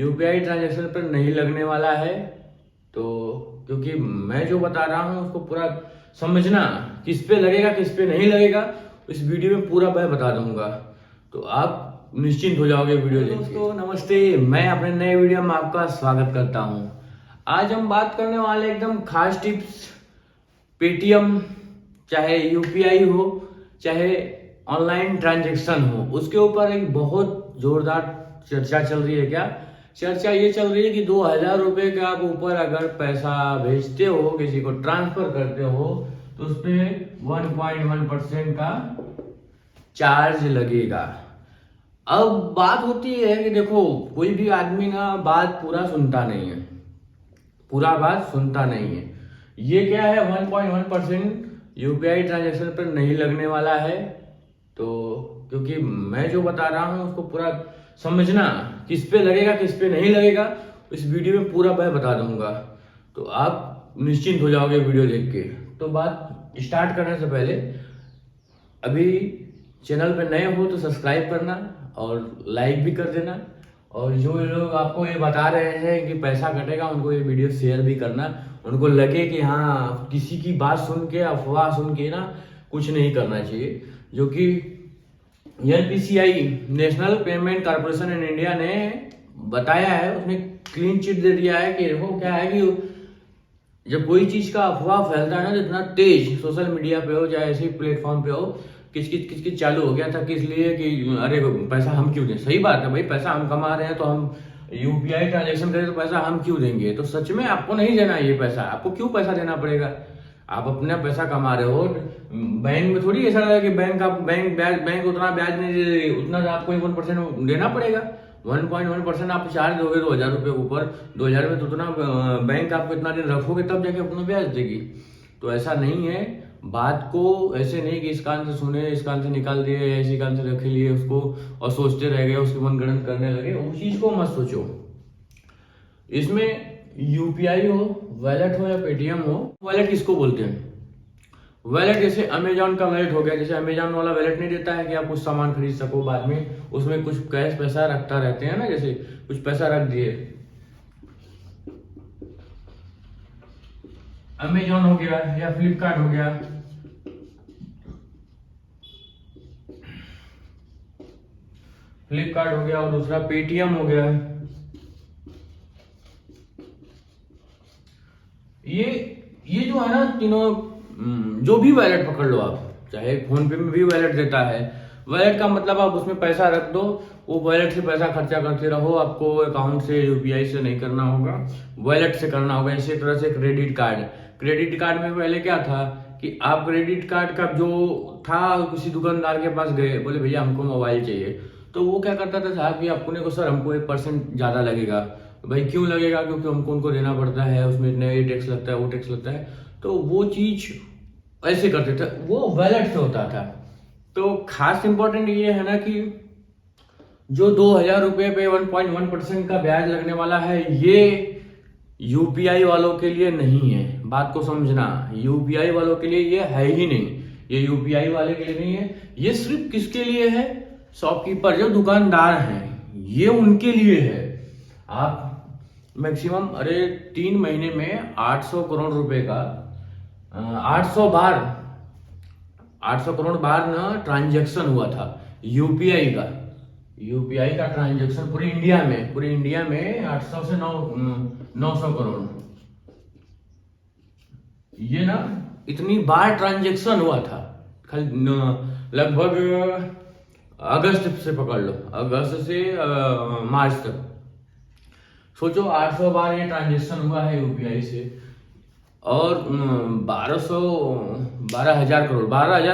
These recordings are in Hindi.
यूपीआई ट्रांजैक्शन पर नहीं लगने वाला है। तो क्योंकि मैं जो बता रहा हूँ उसको पूरा समझना, किस पे लगेगा किस पे नहीं लगेगा, इस वीडियो में पूरा मैं बता दूंगा, तो आप निश्चिंत हो जाओगे वीडियो देख के। दोस्तों नमस्ते, मैं अपने नए वीडियो में आपका स्वागत करता हूँ। आज हम बात करने वाले एकदम खास टिप्स, पेटीएम चाहे यूपीआई हो चाहे ऑनलाइन ट्रांजैक्शन हो, उसके ऊपर एक बहुत जोरदार चर्चा चल रही है। क्या चर्चा ये चल रही है कि 2000 रुपये के आप ऊपर अगर पैसा भेजते हो, किसी को ट्रांसफर करते हो, तो उस पर 1.1% का चार्ज लगेगा। अब बात होती है कि देखो, कोई भी आदमी ना बात पूरा सुनता नहीं है, पूरा बात सुनता नहीं है। ये क्या है, 1.1% यूपीआई ट्रांजैक्शन पर नहीं लगने वाला है। तो क्योंकि मैं जो बता रहा हूँ उसको पूरा समझना, किस पे लगेगा किस पे नहीं लगेगा, इस वीडियो में पूरा मैं बता दूंगा, तो आप निश्चिंत हो जाओगे वीडियो देख के। तो बात स्टार्ट करने से पहले, अभी चैनल पे नए हो तो सब्सक्राइब करना और लाइक भी कर देना, और जो लोग आपको ये बता रहे हैं कि पैसा कटेगा, उनको ये वीडियो शेयर भी करना। उनको लगे कि हाँ, किसी की बात सुन के, अफवाह सुन के ना कुछ नहीं करना चाहिए। जो कि NPCI, national payment corporation in India ने बताया है, उसने क्लीन चिट दे दिया है कि देखो क्या है कि जब कोई चीज का अफवाह फैलता है ना, जितना तेज सोशल मीडिया पे हो चाहे ऐसे प्लेटफॉर्म पे हो, किच चालू हो गया था किस लिए कि अरे पैसा हम क्यों दें। सही बात है भाई, पैसा हम कमा रहे हैं तो हम यूपीआई ट्रांजैक्शन करें तो पैसा हम क्यों देंगे। तो सच में आपको नहीं देना ये पैसा, आपको क्यों पैसा देना पड़ेगा? आप अपना पैसा कमा रहे हो, बैंक में थोड़ी ऐसा है कि बैंक उतना ब्याज नहीं दे रही, उतना आपको 1% देना पड़ेगा। 1.1% आप चार्ज दोगे 2000 रुपये ऊपर, 2000 में तो उतना बैंक आपको इतना दिन रखोगे तब जाके अपना ब्याज देगी। तो ऐसा नहीं है, बात को ऐसे नहीं कि इस कान से सुने इस कान से निकाल दिए, ऐसी कान से रखे लिए उसको और सोचते रह गए, उसकी मनगढ़ंत करने लगे, उस चीज को मत सोचो। इसमें यूपीआई हो, वॉलेट हो या पेटीएम हो, वॉलेट किसको बोलते हैं? वॉलेट जैसे अमेजॉन का वॉलेट हो गया, जैसे अमेजॉन वाला वॉलेट नहीं देता है कि आप कुछ सामान खरीद सको बाद में, उसमें कुछ कैश पैसा रखता रहते हैं ना, जैसे कुछ पैसा रख दिए, अमेजॉन हो गया या फ्लिपकार्ट हो गया। फ्लिपकार्ट हो गया और दूसरा पेटीएम हो गया। ये जो है ना तीनों, जो भी वॉलेट पकड़ लो आप, चाहे फोन पे में भी वॉलेट देता है। वॉलेट का मतलब आप उसमें पैसा रख दो, वो वॉलेट से पैसा खर्चा करते रहो, आपको अकाउंट से यूपीआई से नहीं करना होगा, वॉलेट से करना होगा। इसी तरह से क्रेडिट कार्ड में पहले क्या था कि आप क्रेडिट कार्ड का जो था, किसी दुकानदार के पास गए, बोले भैया हमको मोबाइल चाहिए, तो वो क्या करता था साहब कि अपने को सर हमको 1% ज्यादा लगेगा। भाई क्यों लगेगा? क्योंकि हमको उनको देना पड़ता है, उसमें इतने ये टैक्स लगता है वो टैक्स लगता है। तो वो चीज ऐसे करते थे, वो वॉलेट से होता था। तो खास इंपॉर्टेंट ये है ना कि जो 2000 रुपये पे 1.1% का ब्याज लगने वाला है, ये यूपीआई वालों के लिए नहीं है। बात को समझना, यूपीआई वालों के लिए ये है ही नहीं, ये यूपीआई वाले के लिए नहीं है। ये सिर्फ किसके लिए है? शॉपकीपर, जो दुकानदार हैं, ये उनके लिए है। आप मैक्सिमम 3 महीने में 800 करोड़ रुपए का 800 करोड़ बार ना ट्रांजैक्शन हुआ था यूपीआई का ट्रांजैक्शन पूरी इंडिया में 800 से 900 करोड़, ये ना इतनी बार ट्रांजैक्शन हुआ था। लगभग अगस्त से पकड़ लो, अगस्त से मार्च तक सोचो, 800 बार ये ट्रांजैक्शन हुआ है यूपीआई से। और 12,000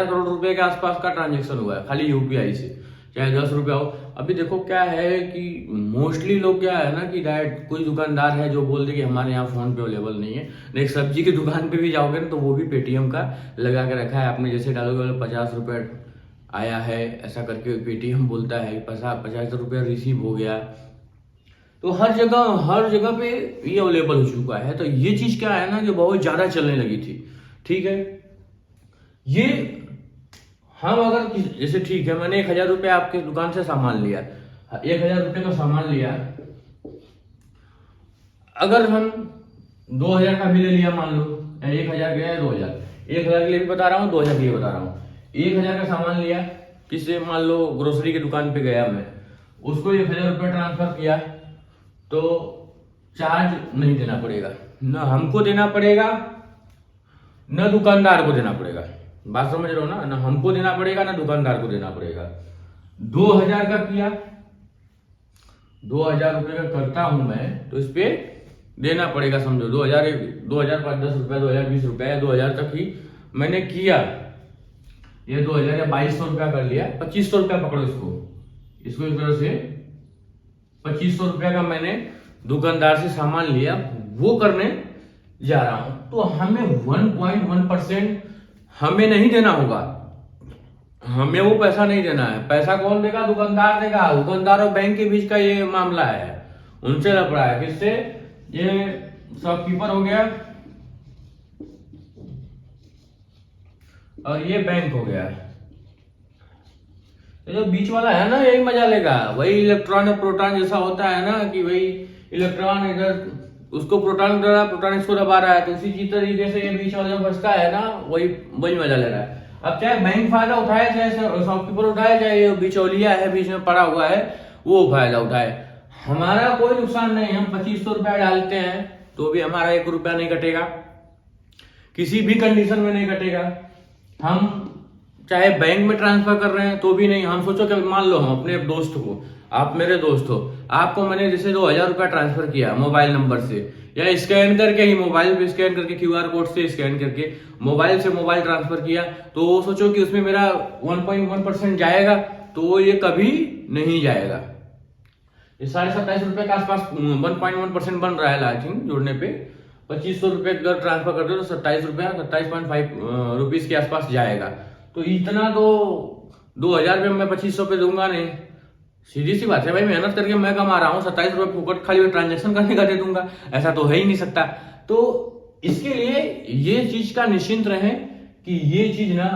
करोड़ रुपए के आसपास का ट्रांजैक्शन हुआ है खाली यूपीआई से, चाहे 10 रुपया हो। अभी देखो क्या है कि मोस्टली लोग क्या है ना कि डायरेक्ट कोई दुकानदार है जो बोल दे कि हमारे यहाँ फोन पे अवेलेबल नहीं है। एक सब्जी की दुकान पे भी जाओगे ना तो वो भी पेटीएम का लगा के रखा है, आपने जैसे डालोगे 50 रुपये आया है ऐसा करके पेटीएम बोलता है, 50 रुपया रिसीव हो गया। तो हर जगह पे ये अवेलेबल हो चुका है। तो ये चीज क्या है ना कि बहुत ज्यादा चलने लगी थी। ठीक है, ये हम अगर जैसे मैंने 1000 रुपये आपके दुकान से सामान लिया, 1000 रुपये का सामान लिया, अगर हम 2000 का बिल ले लिया, मान लो 1000 गया है 2000, 1000 के लिए भी बता रहा हूँ, 2000 के लिए बता रहा हूँ। 1000 का सामान लिया, किसी मान लो ग्रोसरी की दुकान पे गया मैं, उसको 1000 रुपये ट्रांसफर किया, तो चार्ज नहीं देना पड़ेगा, न हमको देना पड़ेगा न दुकानदार को देना पड़ेगा। बात समझ रहे हो ना? ना हमको देना पड़ेगा ना दुकानदार को देना पड़ेगा। 2000 का किया, 2000 रुपये का करता हूं मैं, तो इस पे देना पड़ेगा, समझो 2000, 2005 10 रुपया, 2020 रुपया या 2000 तक ही मैंने किया। ये 2000 या 2200 रुपया कर लिया, 2500 रुपया पकड़ो इसको इस तरह से 2500 रुपया का मैंने दुकानदार से सामान लिया, वो करने जा रहा हूं। तो हमें 1.1% हमें नहीं देना होगा, हमें वो पैसा नहीं देना है। पैसा कौन देगा? दुकानदार देगा। दुकानदार और बैंक के बीच का ये मामला है, उनसे लफड़ा है। किससे? ये शॉपकीपर हो गया और ये बैंक हो गया। तो जो बीच वाला है ना, यही मजा लेगा। वही इलेक्ट्रॉन और प्रोटॉन जैसा होता है ना, कि वही इलेक्ट्रॉन इधर उसको प्रोटॉन दे रहा है, प्रोटॉन इसको दबा रहा है, तो उसी तरीके से ये बीच वाला जो फंसता है ना, वही मजा ले रहा है। अब चाहे बैंक फायदा उठाए, चाहे शॉपकीपर उठाए, चाहे ये बिचौलिया है बीच में पड़ा हुआ है वो फायदा उठाए, हमारा कोई नुकसान नहीं। हम 2500 रुपया डालते हैं तो भी हमारा 1 रुपया नहीं कटेगा, किसी भी कंडीशन में नहीं कटेगा। हम चाहे बैंक में ट्रांसफर कर रहे हैं तो भी नहीं। हम सोचो कि मान लो हम अपने दोस्त को, आप मेरे दोस्त हो, आपको मैंने जैसे 2000 रुपया ट्रांसफर किया मोबाइल नंबर से, या स्कैन करके ही मोबाइल पे स्कैन करके, QR कोड से स्कैन करके मोबाइल से मोबाइल ट्रांसफर किया, तो सोचो कि उसमें मेरा 1.1% जाएगा, तो ये कभी नहीं जाएगा। ये 27.5 रुपए के आसपास 1.1% बन रहा है आई थिंक जोड़ने पे। 2500 रुपये अगर ट्रांसफर करते हो तो 27.5 रुपीज के आसपास जाएगा। तो इतना तो 2000 रुपये मैं 2500 पे दूंगा नहीं। सीधी सी बात है भाई, मेहनत करके मैं कमा रहा हूँ, 27 रुपये फुकट खाली ट्रांजेक्शन करने का दे दूंगा, ऐसा तो है ही नहीं सकता। तो इसके लिए ये चीज का निश्चिंत रहे कि ये चीज ना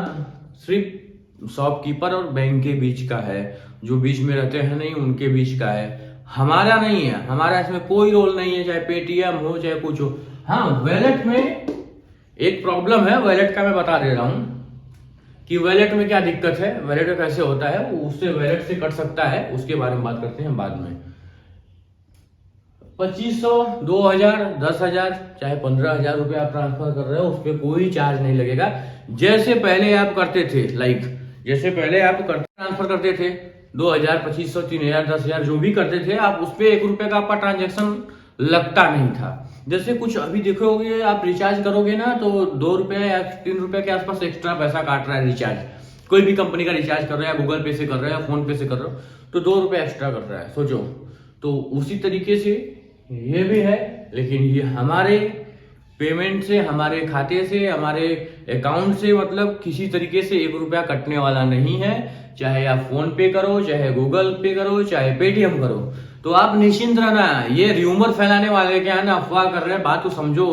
सिर्फ शॉपकीपर और बैंक के बीच का है, जो बीच में रहते हैं नहीं उनके बीच का है, हमारा नहीं है। हमारा इसमें कोई रोल नहीं है, चाहे पेटीएम हो चाहे कुछ हो। हाँ, वॉलेट में एक प्रॉब्लम है, वॉलेट का मैं बता दे रहा हूं कि वॉलेट में क्या दिक्कत है, वॉलेट में कैसे होता है, उससे वॉलेट से कट सकता है, उसके बारे में बात करते हैं बाद में। 2500, 2000, 10,000 चाहे 15,000 रुपये आप ट्रांसफर कर रहे हो, उस पर कोई चार्ज नहीं लगेगा। जैसे पहले आप करते थे, जैसे पहले आप ट्रांसफर करते थे 2000, 2500, 3000, 10,000 जो भी करते थे, आप उस पर 1 रुपये का आपका ट्रांजेक्शन लगता नहीं था। जैसे कुछ अभी देखोगे, आप रिचार्ज करोगे ना, तो 2 रुपये या 3 रुपये के आसपास एक्स्ट्रा पैसा काट रहा है रिचार्ज। कोई भी कंपनी का रिचार्ज कर रहे हो, या गूगल पे से कर रहे हो, या फोन पे से कर रहे हो, तो 2 रुपये एक्स्ट्रा कर रहा है, सोचो। तो उसी तरीके से ये भी है, लेकिन ये हमारे पेमेंट से, हमारे खाते से, हमारे अकाउंट से, मतलब किसी तरीके से 1 रुपया कटने वाला नहीं है। चाहे आप फोन पे करो, चाहे गूगल पे करो, चाहे पेटीएम करो, तो आप निश्चिंत रहना। ये र्यूमर फैलाने वाले क्या है ना, अफवाह कर रहे हैं, बात तो समझो।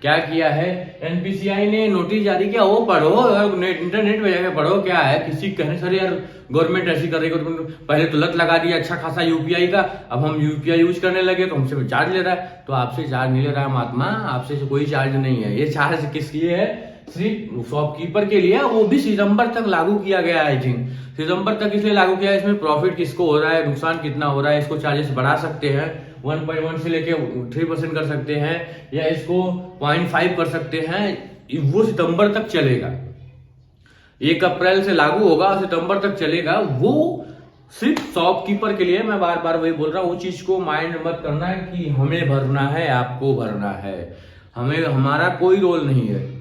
क्या किया है, एनपीसीआई ने नोटिस जारी किया, वो पढ़ो, इंटरनेट पे जाके पढ़ो क्या है। किसी कहने सर यार गवर्नमेंट ऐसी कर रही है, पहले तो लत लगा दिया अच्छा खासा यूपीआई का, अब हम यूपीआई यूज करने लगे तो हमसे चार्ज ले रहा है। तो आपसे चार्ज नहीं ले रहा है महात्मा, आपसे कोई चार्ज नहीं है। ये चार्ज किस लिए है? सिर्फ शॉपकीपर के लिए, वो भी सितंबर तक लागू किया गया है। आई थिंक सितंबर तक इसलिए लागू किया है, इसमें प्रॉफिट किसको हो रहा है, नुकसान कितना हो रहा है, इसको चार्जेस बढ़ा सकते हैं, 1.1 से लेके 3% कर सकते हैं, या इसको 0.5 कर सकते हैं। वो सितंबर तक चलेगा, 1 अप्रैल से लागू होगा, सितंबर तक चलेगा। वो सिर्फ शॉपकीपर के लिए, मैं बार बार वही बोल रहा हूँ, वो चीज को माइंड मत करना है कि हमें भरना है, आपको भरना है, हमें, हमारा कोई रोल नहीं है।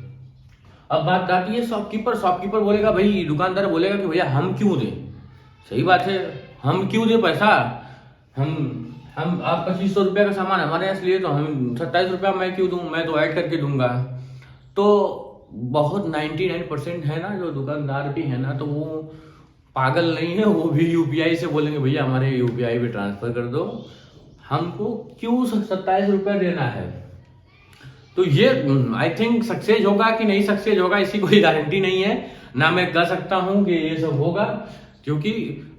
अब बात आती है शॉपकीपर बोलेगा, भाई दुकानदार बोलेगा कि भैया हम क्यों दें। सही बात है, हम क्यों दें पैसा, हम आप 2500 रुपया का सामान हमारे यहाँ से लिए, तो हम 27 रुपया मैं क्यों दूं, मैं तो ऐड करके दूंगा। तो बहुत 99% है ना जो दुकानदार भी है ना, तो वो पागल नहीं है, वो भी यूपीआई से बोलेंगे भैया हमारे यूपीआई पे ट्रांसफर कर दो, हमको क्यों 27 रुपया देना है। तो ये आई थिंक सक्सेस होगा कि नहीं सक्सेस होगा, इसकी कोई गारंटी नहीं है ना। मैं कह सकता हूं कि ये सब होगा, क्योंकि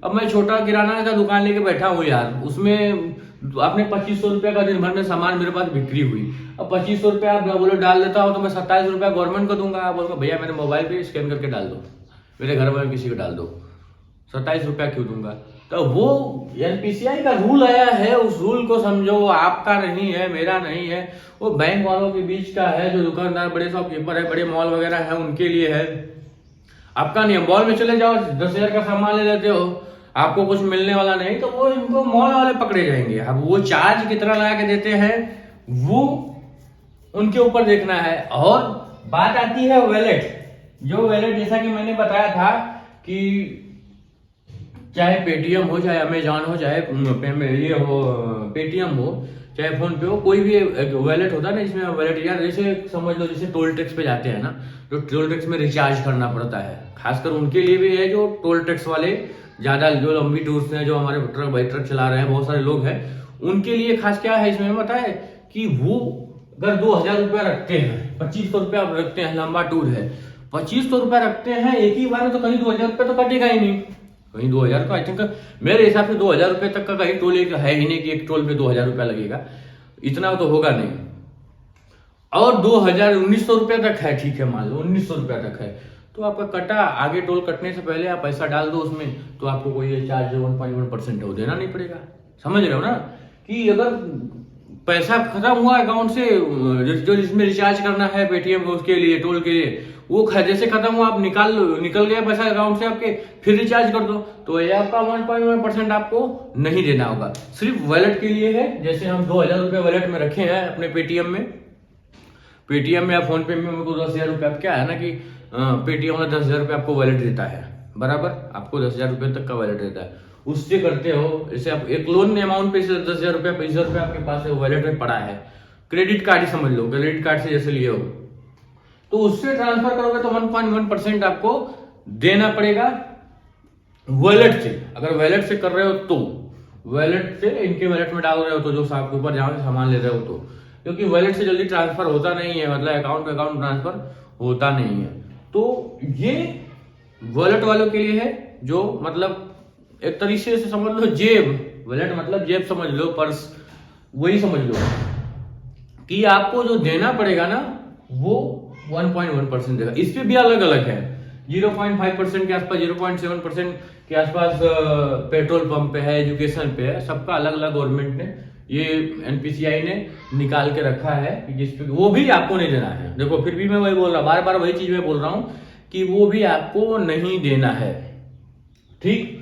अब मैं छोटा किराना का दुकान लेके बैठा हूं यार, उसमें आपने 2500 रुपया का दिन भर में सामान मेरे पास बिक्री हुई, अब 2500 रुपया आप बोलो डाल देता हो तो मैं 27 रुपया गवर्नमेंट को दूंगा। आप बोलोगे भैया मेरे मोबाइल पे स्कैन करके डाल दो, मेरे घर में किसी को डाल दो, 27 रुपया क्यों दूंगा? तो वो एनपीसीआई का रूल आया है, उस रूल को समझो, आपका नहीं है, मेरा नहीं है, वो बैंक वालों के बीच का है, जो दुकानदार बड़े शॉपकीपर है, बड़े मॉल वगैरह है, उनके लिए है, आपका नहीं है। मॉल में चले जाओ 10,000 का सामान ले लेते हो, आपको कुछ मिलने वाला नहीं, तो वो इनको मॉल वाले पकड़े जाएंगे। अब वो चार्ज कितना लगा के देते हैं वो उनके ऊपर देखना है। और बात आती है वॉलेट, जो वॉलेट जैसा कि मैंने बताया था कि चाहे पेटीएम हो, चाहे अमेजॉन हो, चाहे ये हो पेटीएम हो, चाहे फोन पे हो, कोई भी वॉलेट होता है ना, इसमें वॉलेट यार जैसे समझ लो जैसे टोल टैक्स पे जाते हैं ना, तो टोल टैक्स में रिचार्ज करना पड़ता है, खासकर उनके लिए भी है जो टोल टैक्स वाले ज्यादा जो लंबी टूर हैं, जो हमारे ट्रक बाई ट्रक चला रहे हैं, बहुत सारे लोग हैं, उनके लिए खास क्या है इसमें पता है कि वो अगर 2,000 रुपया रखते हैं, 2500 रुपया रखते हैं, लंबा टूर है, 2500 रुपया रखते हैं एक ही बार में, तो कहीं 2,000 रुपया तो कटेगा ही नहीं, कहीं 2,000 का आई थिंक मेरे हिसाब से 2,000 रुपये तक का कहीं टोल है ही नहीं कि एक टोल पे 2,000 रुपया लगेगा, इतना तो होगा नहीं। और 2,1900 रुपया तक है, ठीक है मान लो 1900 रुपया तक है, तो आपका कटा, आगे टोल कटने से पहले आप पैसा डाल दो उसमें, तो आपको कोई चार्ज 1.1% है वो देना नहीं पड़ेगा। समझ रहे हो ना कि अगर पैसा खत्म हुआ अकाउंट से, जो जिसमें रिचार्ज करना है पेटीएम उसके लिए, टोल के लिए, वो जैसे खत्म हुआ, आप निकल गया पैसा अकाउंट से आपके, फिर रिचार्ज कर दो, तो ये आपका 1.1% आपको नहीं देना होगा। सिर्फ वॉलेट के लिए है, जैसे हम 2,000 रुपये वॉलेट में रखे हैं अपने पेटीएम में या फोन पे में, मेरे को 10,000 रुपये, क्या है ना कि पेटीएम वाला 10,000 रुपये आपको वॉलेट देता है, बराबर आपको 10,000 रुपये तक का वॉलेट देता है, उससे करते हो। जैसे आप एक लोन अमाउंट पे 10,000 रुपया 25 रुपया आपके पास वॉलेट में पड़ा है, क्रेडिट कार्ड ही समझ लो, क्रेडिट कार्ड से जैसे लिए हो, तो उससे ट्रांसफर करोगे तो 1.1% आपको देना पड़ेगा वॉलेट से। अगर वॉलेट से कर रहे हो तो, वॉलेट से इनके वॉलेट में डाल रहे हो तो, जो आपके ऊपर जहां से सामान ले रहे हो तो, क्योंकि वॉलेट से जल्दी ट्रांसफर होता नहीं है, मतलब अकाउंट अकाउंट ट्रांसफर होता नहीं है। तो ये वॉलेट वालों के लिए है, जो मतलब एक तरीके से समझ लो जेब, वॉलेट मतलब जेब समझ लो, पर्स वही समझ लो, कि आपको जो देना पड़ेगा ना वो 1.1% देगा। इस पे भी अलग अलग है, 0.5% के आसपास, 0.7% के आसपास पेट्रोल पंप पे है, एजुकेशन पे है, सबका अलग अलग गवर्नमेंट ने, ये एनपीसीआई ने निकाल के रखा है, जिस पे वो भी आपको नहीं देना है। देखो फिर भी मैं वही बोल रहा हूँ, बार बार वही चीज मैं बोल रहा हूँ कि वो भी आपको नहीं देना है, ठीक।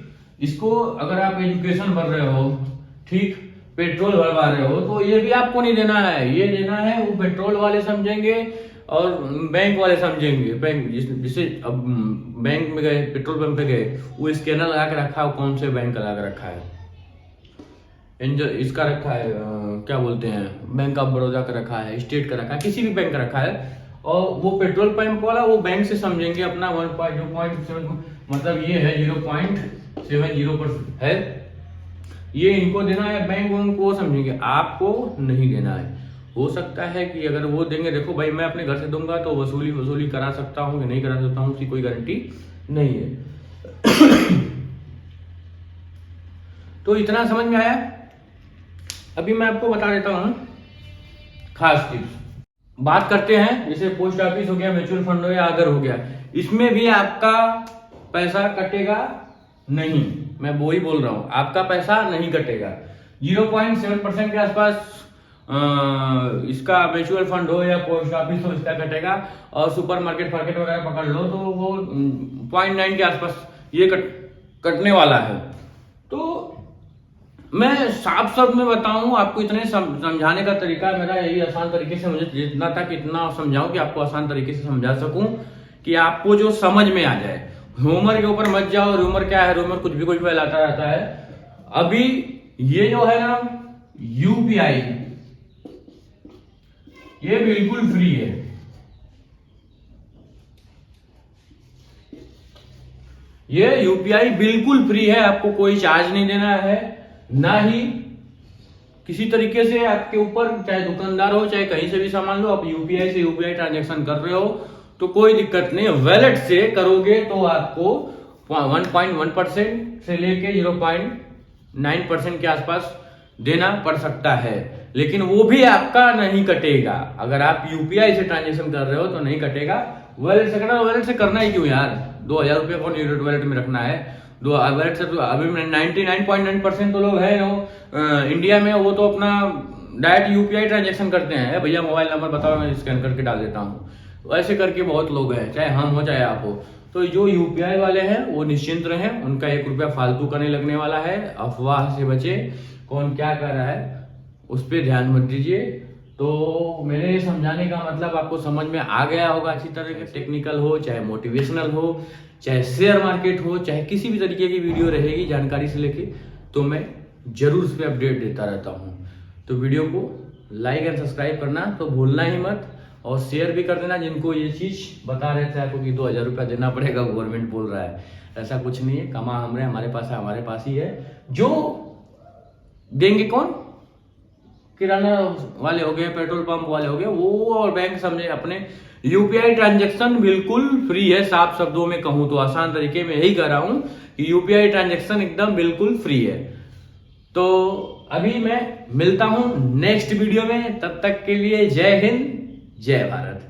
इसको अगर आप एजुकेशन भर रहे हो, ठीक, पेट्रोल भरवा रहे हो, तो ये भी आपको नहीं देना है, ये देना है वो पेट्रोल वाले समझेंगे और बैंक वाले समझेंगे। बैंक जिसे अब बैंक में गए, पेट्रोल पंप पे गए, वो स्कैनर लगा के रखा है, कौन से बैंक का लगा के रखा है, इसका रखा है, क्या बोलते हैं, बैंक ऑफ बड़ौदा का रखा है, स्टेट का रखा है, किसी भी बैंक का रखा है, और वो पेट्रोल पंप वाला वो बैंक से समझेंगे अपना 1.7, मतलब ये है 0.70% है, ये इनको देना है, बैंक उनको समझेंगे, आपको नहीं देना है। हो सकता है कि अगर वो देंगे, देखो भाई मैं अपने घर से दूंगा तो वसूली करा सकता हूँ कि नहीं करा सकता हूँ, उसकी कोई गारंटी नहीं है। तो इतना समझ में आया। अभी मैं आपको बता देता हूं खास टिप्स। बात करते हैं जैसे पोस्ट ऑफिस हो गया, म्यूचुअल फंड हो गया, अदर हो गया, इसमें भी आपका पैसा कटेगा नहीं, मैं वो ही बोल रहा हूं, आपका पैसा नहीं कटेगा। 0.7% के आसपास इसका म्यूचुअल फंड हो या पोस्ट ऑफिस हो, इसका कटेगा, और सुपर मार्केट वगैरह पकड़ लो तो वो 0.9 के आसपास ये कटने वाला है। तो मैं साफ साफ में बताऊं आपको, इतने समझाने का तरीका मेरा यही आसान तरीके से, मुझे जितना था कि इतना समझाऊं कि आपको आसान तरीके से समझा सकूं कि आपको जो समझ में आ जाए। ह्यूमर के ऊपर मत जाओ, ह्यूमर क्या है, ह्यूमर कुछ भी फैलाता रहता है। अभी ये जो है ना यूपीआई, ये बिल्कुल फ्री है, ये यूपीआई बिल्कुल फ्री है, आपको कोई चार्ज नहीं देना है, ना ही किसी तरीके से आपके ऊपर, चाहे दुकानदार हो चाहे कहीं से भी सामान लो, आप यूपीआई से यूपीआई ट्रांजैक्शन कर रहे हो तो कोई दिक्कत नहीं। वॉलेट से करोगे तो आपको 1.1% से लेके 0.9% के आसपास देना पड़ सकता है, लेकिन वो भी आपका नहीं कटेगा। अगर आप यूपीआई से ट्रांजेक्शन कर रहे हो तो नहीं कटेगा। वॉलेट से करना, वॉलेट से करना ही क्यों यार, 2000 रुपये कौन वॉलेट में रखना है। वॉलेट से तो अभी 99.9% तो लोग हैं इंडिया में, वो तो अपना डायरेक्ट यूपीआई ट्रांजेक्शन करते हैं। भैया मोबाइल नंबर बताओ, मैं स्कैन करके डाल देता हूँ। तो ऐसे करके बहुत लोग हैं, चाहे हम हो चाहे आप हो। तो जो यूपीआई वाले हैं वो निश्चिंत रहें, उनका 1 रुपया फालतू का नहीं लगने वाला है। अफवाह से बचे, कौन क्या कर रहा है उस पर ध्यान मत दीजिए। तो मेरे समझाने का मतलब आपको समझ में आ गया होगा अच्छी तरह के। टेक्निकल हो चाहे मोटिवेशनल हो, चाहे शेयर मार्केट हो, चाहे किसी भी तरीके की वीडियो रहेगी जानकारी से लेके, तो मैं जरूर उस पर अपडेट देता रहता हूँ। तो वीडियो को लाइक एंड सब्सक्राइब करना तो भूलना ही मत, और शेयर भी कर देना जिनको ये चीज बता रहे थे आपको कि 2000 रुपया देना पड़ेगा, गवर्नमेंट बोल रहा है। ऐसा कुछ नहीं है, कमा हमारे पास है, हमारे पास ही है। जो देंगे कौन, किराना वाले हो गए, पेट्रोल पंप वाले हो गए, वो और बैंक समझे अपने। यूपीआई ट्रांजैक्शन बिल्कुल फ्री है। साफ शब्दों में कहूं तो, आसान तरीके में यही कह रहा हूं कि यूपीआई ट्रांजैक्शन एकदम बिल्कुल फ्री है। तो अभी मैं मिलता हूं नेक्स्ट वीडियो में, तब तक के लिए जय हिंद जय भारत।